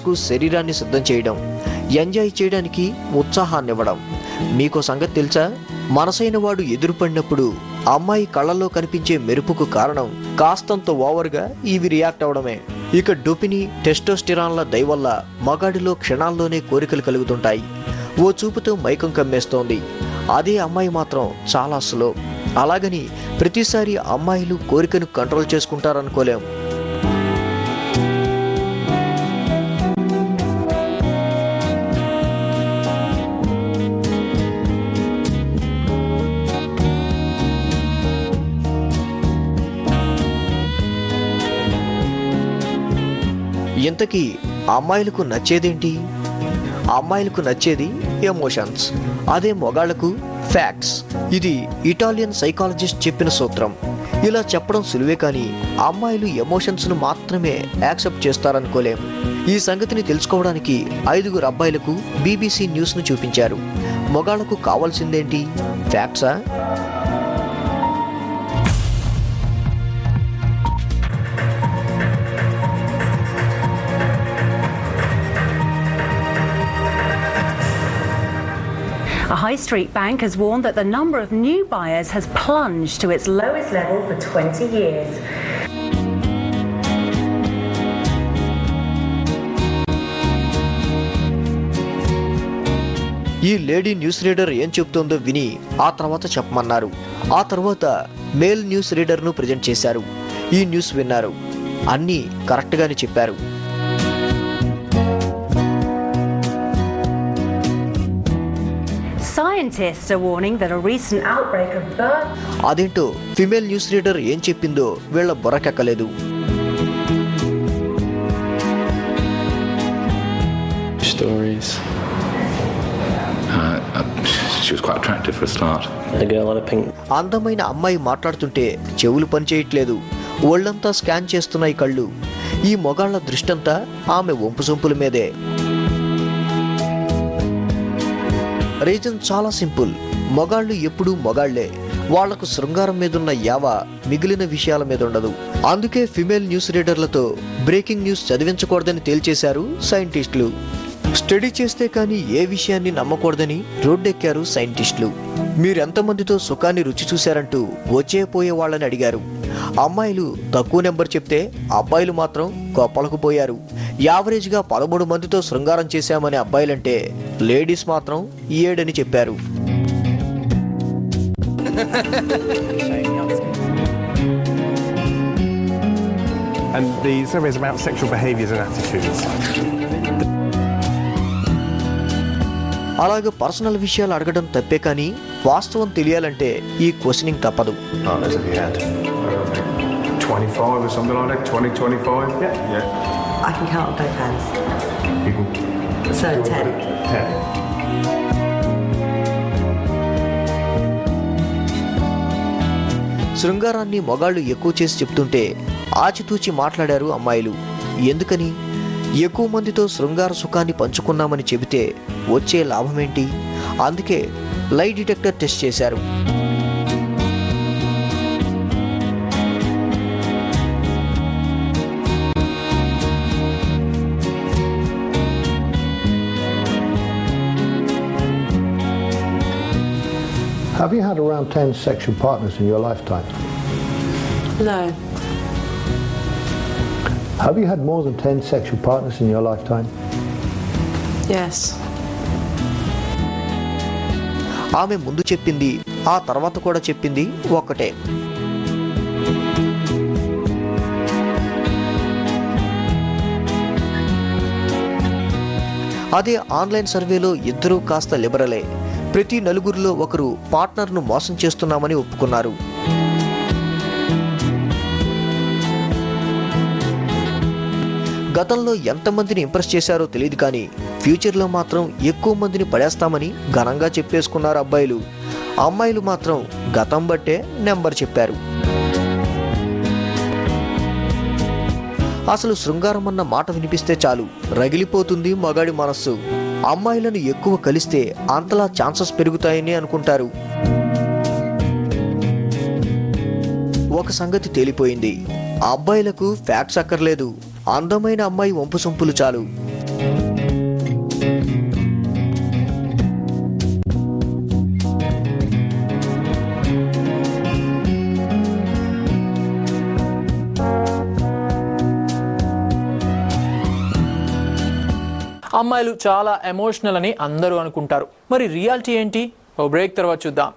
కు శరీరాన్ని సిద్ధం చేయడం, ఎంజాయ్ చేయడానికి ఉత్సాహాన్ని ఇవ్వడం. మీకో సంగతి తెలుసా? మనసైన వాడు ఎదురుపడినప్పుడు అమ్మాయి కళ్ళల్లో కనిపించే మెరుపుకు కారణం కాస్తంత ఓవర్గా ఇవి రియాక్ట్ అవడమే. ఇక డొపిని, టెస్టోస్టిరాన్ల దయ వల్ల మగాడిలో క్షణాల్లోనే కోరికలు కలుగుతుంటాయి. ఓ చూపుతో మైకం కమ్మేస్తోంది. అదే అమ్మాయి మాత్రం చాలా స్లో. అలాగని ప్రతిసారి అమ్మాయిలు కోరికను కంట్రోల్ చేసుకుంటారనుకోలేం. ఇంతకీ అమ్మాయిలకు నచ్చేదేంటి? అమ్మాయిలకు నచ్చేది ఎమోషన్స్, అదే మొగాళ్లకు ఫ్యాక్ట్స్. ఇది ఇటాలియన్ సైకాలజిస్ట్ చెప్పిన సూత్రం. ఇలా చెప్పడం సులువే, కానీ అమ్మాయిలు ఎమోషన్స్ను మాత్రమే యాక్సెప్ట్ చేస్తారనుకోలేం. ఈ సంగతిని తెలుసుకోవడానికి 5 అబ్బాయిలకు BBC న్యూస్ను చూపించారు. మొగాళ్లకు కావాల్సిందేంటి? ఫ్యాక్ట్సా? A high street bank has warned that the number of new buyers has plunged to its lowest level for 20 years. ఈ లేడీ న్యూస్ రీడర్ ఏం చెప్తోందో విని ఆ తర్వాత చెప్పమన్నారు. ఆ తర్వాత మేల్ న్యూస్ రీడర్ను ప్రజెంట్ చేశారు. ఈ న్యూస్ విన్నారు. అన్నీ కరెక్ట్గానే చెప్పారు. Scientists are warning that a recent outbreak of birth. అదేంటో ఫిమేల్ న్యూస్ రీడర్ ఏం చెప్పిందో వీళ్ళ బుర్రకెక్కలేదు. Stories. She was quite attractive for a start. A girl on a pink. అందమైన అమ్మాయి మాట్లాడుతుంటే చెవులు పనిచేయట్లేదు. ఒళ్ళంతా స్కాన్ చేస్తున్నాయి కళ్ళు. ఈ మొగాళ్ల దృష్టంతా ఆమె వంపు సొంపుల మీదే. రీజన్ చాలా సింపుల్. మొగాళ్ళు ఎప్పుడూ మొగాళ్లే. వాళ్లకు శృంగారం మీదున్న యావ మిగిలిన విషయాల మీద ఉండదు. అందుకే ఫిమేల్ న్యూస్ రీడర్లతో బ్రేకింగ్ న్యూస్ చదివించకూడదని తేల్చేశారు సైంటిస్టులు. స్టడీ చేస్తే కానీ ఏ విషయాన్ని నమ్మకూడదని రోడ్డెక్కారు సైంటిస్టులు. మీరెంతమందితో సుఖాన్ని రుచి చూశారంటూ వచ్చే పోయే వాళ్ళని అడిగారు. అమ్మాయిలు తక్కువ నెంబర్ చెప్తే అబ్బాయిలు మాత్రం గొప్పలకు పోయారు. యావరేజ్గా 13 మందితో శృంగారం చేశామనే అబ్బాయిలంటే లేడీస్ మాత్రం 7 అని చెప్పారు. And the survey is about sexual behaviours and attitudes. అలాగే పర్సనల్ విషయాలు అడగడం తప్పే, కానీ వాస్తవం తెలియాలంటే ఈ క్వశ్చనింగ్ తప్పదు. 25 or something like that. 20, 25. Yeah. I can count on both hands. You can. So 10. 10. శృంగారాన్ని మొగాళ్ళు ఎక్కువ చేసి చెప్తుంటే ఆచితూచి మాట్లాడారు అమ్మాయిలు. ఎందుకని? ఎక్కువ మందితో శృంగార సుఖాన్ని పంచుకున్నామని చెబితే వచ్చే లాభమేంటి? అందుకే లై డిటెక్టర్ టెస్ట్ చేశారు. Have you had around 10 sexual partners in your lifetime? No. Have you had more than 10 sexual partners in your lifetime? Yes. ఆమె ముందు చెప్పింది, ఆ తర్వాత కూడా చెప్పింది ఒక్కటే. అదే ఆన్లైన్ సర్వేలో ఇద్దరూ కాస్త లిబరలే. ప్రతి 4 ఒకరు పార్ట్నర్ను మోసం చేస్తున్నామని ఒప్పుకున్నారు. గతంలో ఎంతమందిని ఇంప్రెస్ చేశారో తెలియదు, కానీ ఫ్యూచర్లో మాత్రం ఎక్కువ మందిని పడేస్తామని ఘనంగా చెప్పేసుకున్నారు అబ్బాయిలు. అమ్మాయిలు మాత్రం గతం బట్టే నెంబర్ చెప్పారు. అసలు శృంగారం అన్న మాట వినిపిస్తే చాలు రగిలిపోతుంది మగాడి మనస్సు. అమ్మాయిలను ఎక్కువ కలిస్తే అంతలా ఛాన్సెస్ పెరుగుతాయని అనుకుంటారు. ఒక సంగతి తేలిపోయింది. అబ్బాయిలకు ఫ్యాక్ట్స్ అక్కర్లేదు. అందమైన అమ్మాయి వంపు సొంపులు చాలు. అమ్మాయిలు చాలా ఎమోషనల్ అని అందరూ అనుకుంటారు. మరి రియాలిటీ ఏంటి? ఓ బ్రేక్ తర్వాత చూద్దాం.